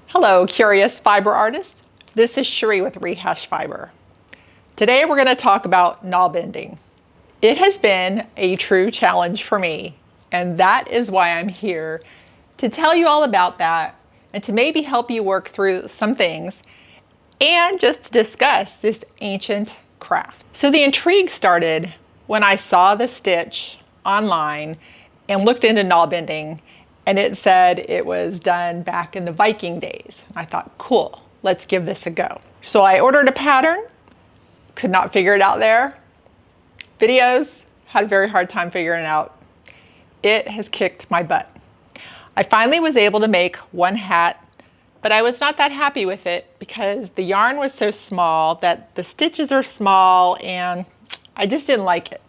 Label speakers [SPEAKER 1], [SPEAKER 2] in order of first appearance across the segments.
[SPEAKER 1] Hello, curious fiber artists. This is Cherie with Rehash Fiber. Today we're going to talk about Nalbinding. It has been a true challenge for me, and that is why I'm here to tell you all about that and to maybe help you work through some things and just to discuss this ancient craft. So the intrigue started when I saw the stitch online and looked into Nalbinding, and it said it was done back in the Viking days. I thought, cool, let's give this a go. So I ordered a pattern, could not figure it out there. Videos, had a very hard time figuring it out. It has kicked my butt. I finally was able to make one hat, but I was not that happy with it because the yarn was so small that the stitches are small and I just didn't like it.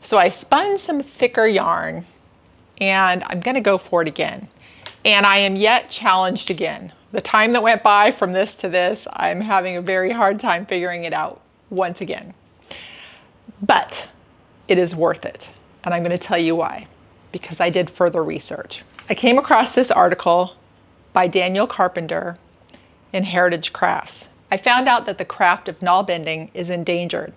[SPEAKER 1] So I spun some thicker yarn and I'm gonna go for it again. And I am yet challenged again. The time that went by from this to this, I'm having a very hard time figuring it out once again. But it is worth it. And I'm gonna tell you why, because I did further research. I came across this article by Daniel Carpenter in Heritage Crafts. I found out that the craft of Nalbinding is endangered.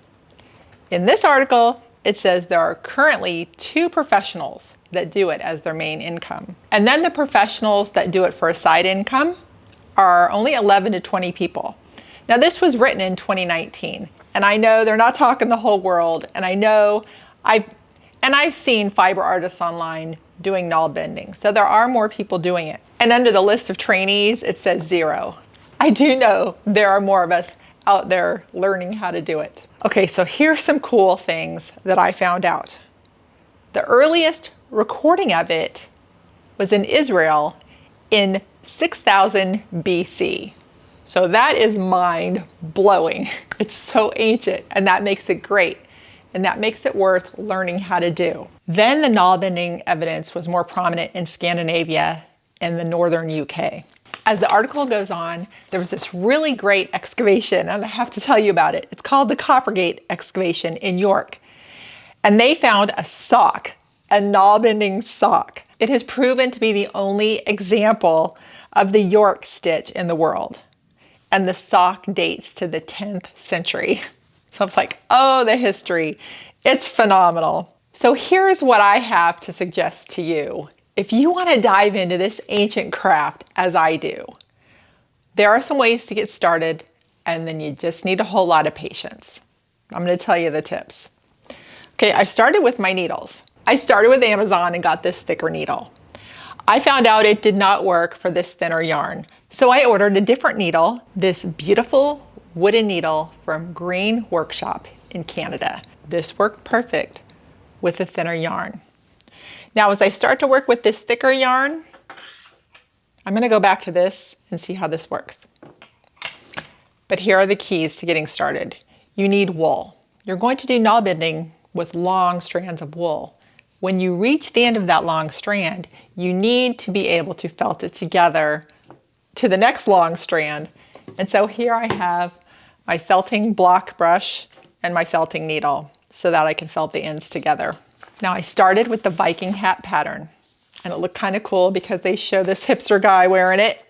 [SPEAKER 1] In this article, it says there are currently 2 professionals that do it as their main income. And then the professionals that do it for a side income are only 11 to 20 people. Now this was written in 2019, and I know they're not talking the whole world, and I know I've seen fiber artists online doing Nalbinding, so there are more people doing it. And under the list of trainees, it says 0. I do know there are more of us out there learning how to do it. Okay, so here's some cool things that I found out. The earliest recording of it was in Israel in 6000 BC. So that is mind-blowing. It's so ancient, and that makes it great. And that makes it worth learning how to do. Then the Nalbinding evidence was more prominent in Scandinavia and the northern UK. As the article goes on, there was this really great excavation, and I have to tell you about it. It's called the Coppergate excavation in York. And they found a sock, a Nalbinding sock. It has proven to be the only example of the York stitch in the world. And the sock dates to the 10th century. So I was like, oh, the history. It's phenomenal. So here's what I have to suggest to you. If you want to dive into this ancient craft as I do, there are some ways to get started, and then you just need a whole lot of patience. I'm going to tell you the tips. Okay, I started with my needles. I started with Amazon and got this thicker needle. I found out it did not work for this thinner yarn. So I ordered a different needle, this beautiful wooden needle from Green Workshop in Canada. This worked perfect with the thinner yarn. Now, as I start to work with this thicker yarn, I'm going to go back to this and see how this works. But here are the keys to getting started. You need wool. You're going to do Nalbinding with long strands of wool. When you reach the end of that long strand, you need to be able to felt it together to the next long strand. And so here I have my felting block brush and my felting needle so that I can felt the ends together. Now I started with the Viking hat pattern, and it looked kind of cool because they show this hipster guy wearing it.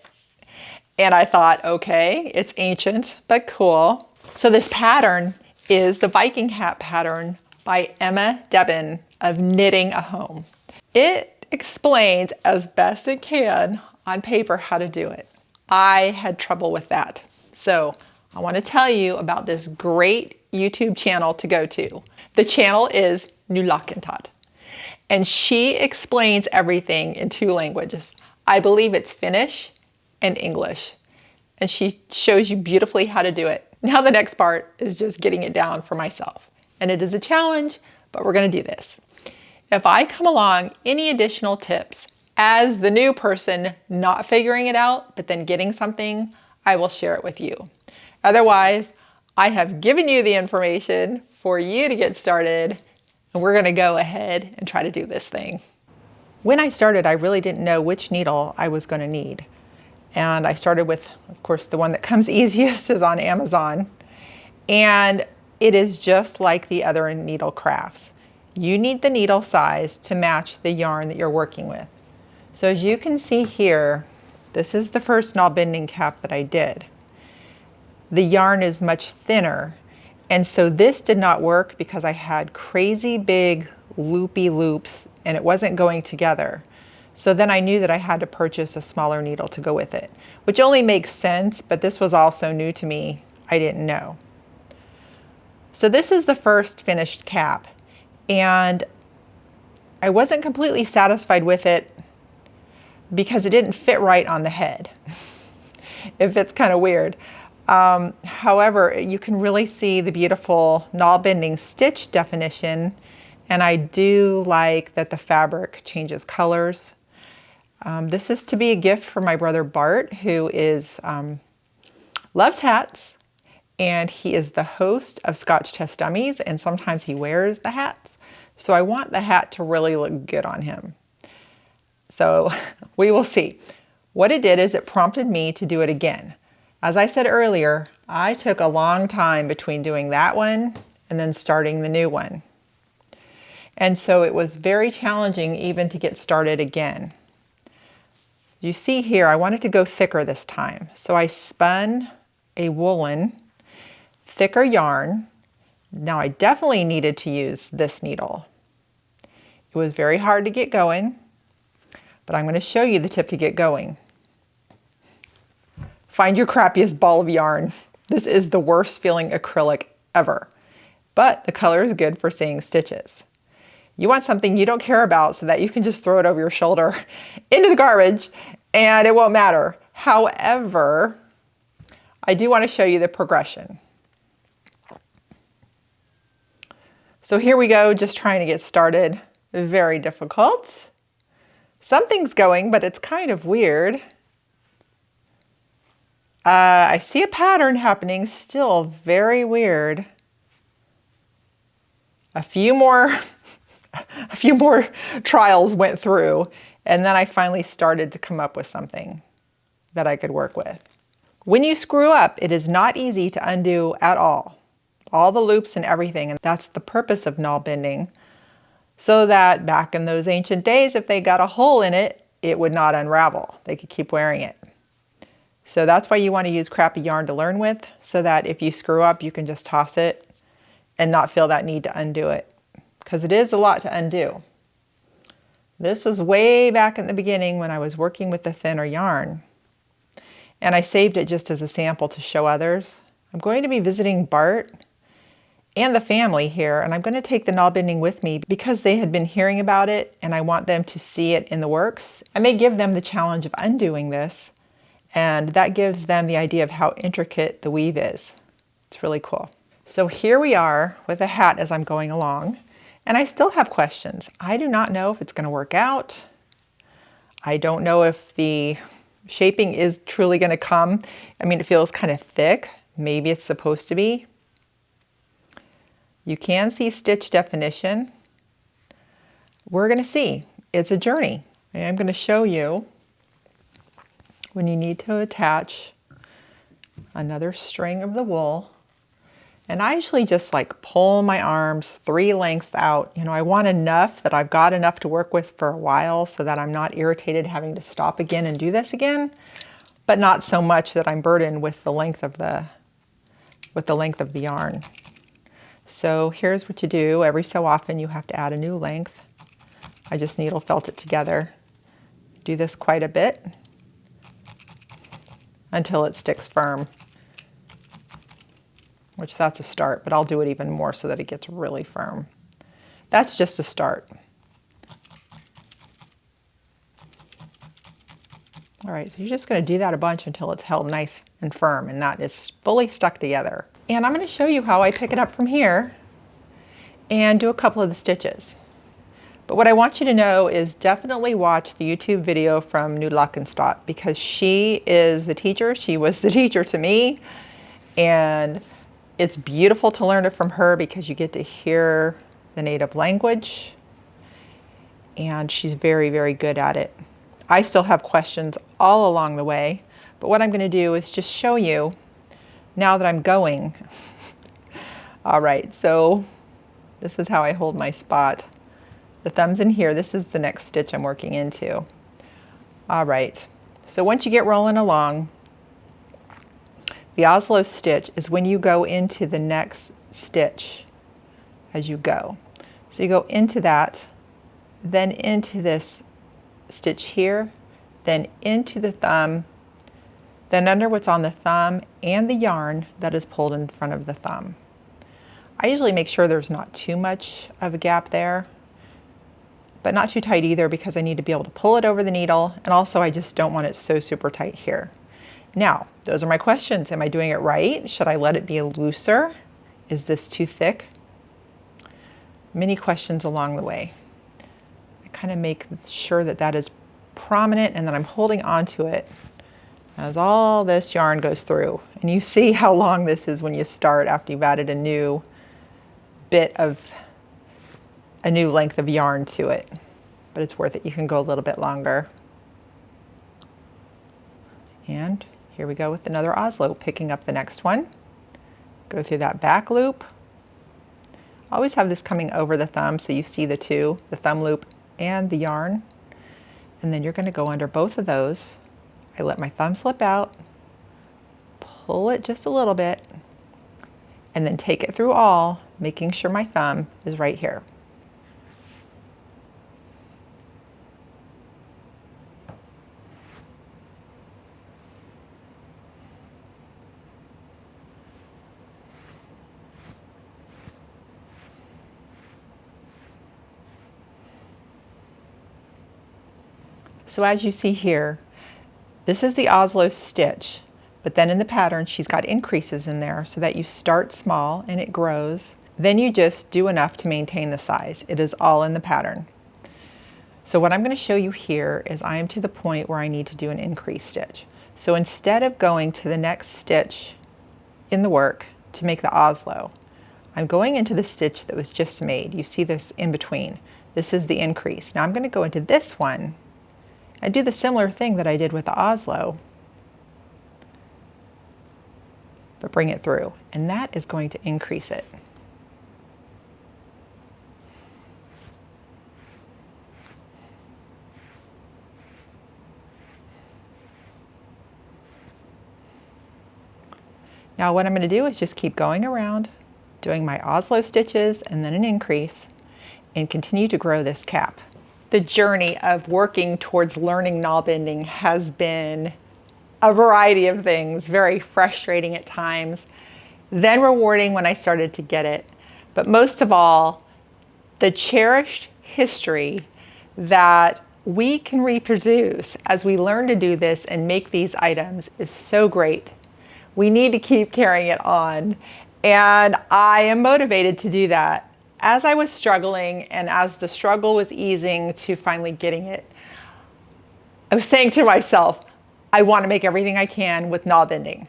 [SPEAKER 1] And I thought, okay, it's ancient, but cool. So this pattern is the Viking hat pattern by Debben of Knitting a Home. It explains as best it can on paper how to do it. I had trouble with that. So I want to tell you about this great YouTube channel to go to. The channel is Neulakintaat, and she explains everything in 2 languages. I believe it's Finnish and English, and she shows you beautifully how to do it. Now the next part is just getting it down for myself, and it is a challenge, but we're going to do this. If I come along any additional tips as the new person not figuring it out, but then getting something, I will share it with you. Otherwise, I have given you the information for you to get started, and we're going to go ahead and try to do this thing. When I started, I really didn't know which needle I was going to need. And I started with, of course, the one that comes easiest is on Amazon. And it is just like the other needle crafts. you need the needle size to match the yarn that you're working with. So as you can see here, this is the first Nalbinding cap that I did. The yarn is much thinner, and so this did not work because I had crazy big loopy loops and it wasn't going together. So then I knew that I had to purchase a smaller needle to go with it, which only makes sense, but this was also new to me. I didn't know. So this is the first finished cap, and I wasn't completely satisfied with it because it didn't fit right on the head. It fits kind of weird. However, you can really see the beautiful Nalbinding stitch definition, and I do like that the fabric changes colors. This is to be a gift for my brother Bart, who loves hats, and he is the host of Scotch Test Dummies, and sometimes he wears the hats. So I want the hat to really look good on him. So we will see. What it did is it prompted me to do it again. As I said earlier, I took a long time between doing that one and then starting the new one. And so it was very challenging even to get started again. You see here, I wanted to go thicker this time. So I spun a woolen, thicker yarn. Now I definitely needed to use this needle. It was very hard to get going, but I'm going to show you the tip to get going. Find your crappiest ball of yarn. This is the worst feeling acrylic ever, but the color is good for seeing stitches. You want something you don't care about so that you can just throw it over your shoulder into the garbage and it won't matter. However, I do want to show you the progression. So here we go, just trying to get started. Very difficult. Something's going, but it's kind of weird. I see a pattern happening, still very weird. A few more trials went through, and then I finally started to come up with something that I could work with. When you screw up, it is not easy to undo at all. All the loops and everything, and that's the purpose of Nalbinding, so that back in those ancient days, if they got a hole in it, it would not unravel. They could keep wearing it. So that's why you want to use crappy yarn to learn with, so that if you screw up, you can just toss it and not feel that need to undo it, because it is a lot to undo. This was way back in the beginning when I was working with the thinner yarn, and I saved it just as a sample to show others. I'm going to be visiting Bart and the family here, and I'm going to take the Nalbinding with me because they had been hearing about it and I want them to see it in the works. I may give them the challenge of undoing this, and that gives them the idea of how intricate the weave is. It's really cool. So here we are with a hat as I'm going along, and I still have questions. I do not know if it's going to work out. I don't know if the shaping is truly going to come. I mean, it feels kind of thick. Maybe it's supposed to be. You can see stitch definition. We're going to see. It's a journey. And I'm going to show you when you need to attach another string of the wool. And I usually just like pull my arms 3 lengths out. You know, I want enough that I've got enough to work with for a while so that I'm not irritated having to stop again and do this again, but not so much that I'm burdened with the length of the yarn. So here's what you do. Every so often you have to add a new length. I just needle felt it together. Do this quite a bit until it sticks firm, which that's a start, but I'll do it even more so that it gets really firm. That's just a start. All right, so you're just going to do that a bunch until it's held nice and firm and that is fully stuck together. And I'm going to show you how I pick it up from here and do a couple of the stitches. But what I want you to know is definitely watch the YouTube video from Neulakintaat, because she is the teacher. She was the teacher to me, and it's beautiful to learn it from her because you get to hear the native language, and she's very, very good at it. I still have questions all along the way, but what I'm going to do is just show you now that I'm going. All right, so This is how I hold my spot. The thumb's in here. This is the next stitch I'm working into. All right, so once you get rolling along, the Oslo stitch is when you go into the next stitch as you go. So you go into that, then into this stitch here, then into the thumb, then under what's on the thumb and the yarn that is pulled in front of the thumb. I usually make sure there's not too much of a gap there, but not too tight either, because I need to be able to pull it over the needle, and also I just don't want it so super tight here. Now, those are my questions. Am I doing it right? Should I let it be looser? Is this too thick? Many questions along the way. I kind of make sure that that is prominent, and then I'm holding onto it as all this yarn goes through. And you see how long this is when you start after you've added a new bit of a new length of yarn to it, but it's worth it. You can go a little bit longer. And here we go with another Oslo, picking up the next one. Go through that back loop. Always have this coming over the thumb so you see the two, the thumb loop and the yarn. And then you're going to go under both of those. I let my thumb slip out, pull it just a little bit, and then take it through all, making sure my thumb is right here. So as you see here, this is the Oslo stitch, but then in the pattern she's got increases in there so that you start small and it grows. Then you just do enough to maintain the size. It is all in the pattern. So what I'm going to show you here is I am to the point where I need to do an increase stitch. So instead of going to the next stitch in the work to make the Oslo, I'm going into the stitch that was just made. You see this in between. This is the increase. Now I'm going to go into this one and do the similar thing that I did with the Oslo, but bring it through, and that is going to increase it. Now what I'm going to do is just keep going around, doing my Oslo stitches and then an increase, and continue to grow this cap. The journey of working towards learning Nalbinding has been a variety of things, very frustrating at times, then rewarding when I started to get it. But most of all, the cherished history that we can reproduce as we learn to do this and make these items is so great. We need to keep carrying it on, and I am motivated to do that. As I was struggling and as the struggle was easing to finally getting it, I was saying to myself, I want to make everything I can with Nalbinding,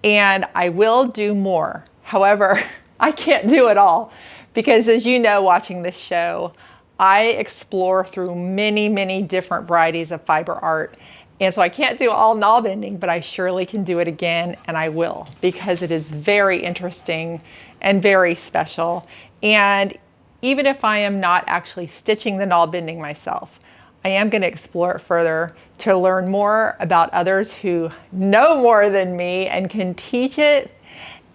[SPEAKER 1] and I will do more. However, I can't do it all because, as you know, watching this show, I explore through many, many different varieties of fiber art. And so I can't do all Nalbinding, but I surely can do it again, and I will, because it is very interesting and very special. And even if I am not actually stitching the Nalbinding myself, I am going to explore it further to learn more about others who know more than me and can teach it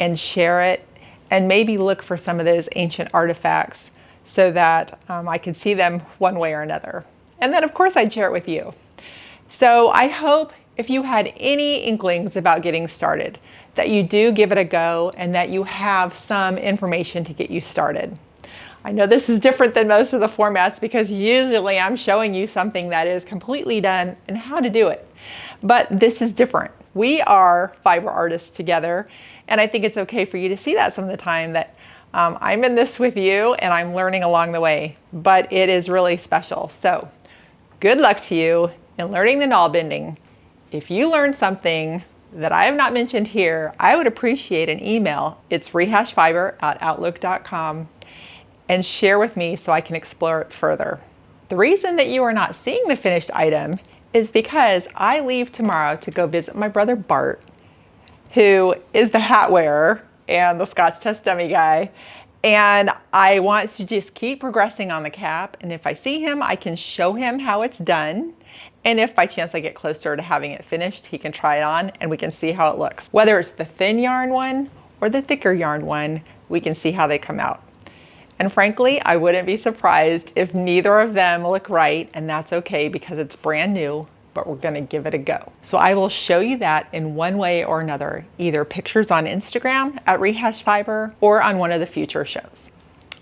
[SPEAKER 1] and share it, and maybe look for some of those ancient artifacts so that I can see them one way or another. And then of course I'd share it with you. So I hope if you had any inklings about getting started, that you do give it a go and that you have some information to get you started. I know this is different than most of the formats because usually I'm showing you something that is completely done and how to do it. But this is different. We are fiber artists together, and I think it's okay for you to see that some of the time, that I'm in this with you and I'm learning along the way, but it is really special. So good luck to you in learning the Nalbinding. If you learned something that I have not mentioned here, I would appreciate an email. It's rehashfiber@outlook.com, and share with me so I can explore it further. The reason that you are not seeing the finished item is because I leave tomorrow to go visit my brother Bart, who is the hat wearer and the Scotch test dummy guy. And I want to just keep progressing on the cap. And if I see him, I can show him how it's done. And if by chance I get closer to having it finished, he can try it on and we can see how it looks. Whether it's the thin yarn one or the thicker yarn one, we can see how they come out. And frankly, I wouldn't be surprised if neither of them look right, and that's okay because it's brand new, but we're gonna give it a go. So I will show you that in one way or another, either pictures on Instagram at rehashfiber or on one of the future shows.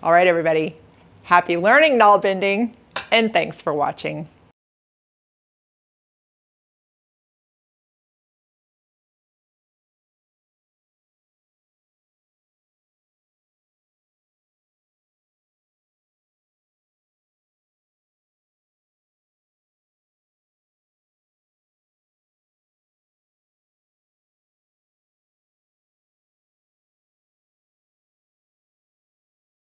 [SPEAKER 1] All right, everybody, happy learning Nalbinding, and thanks for watching.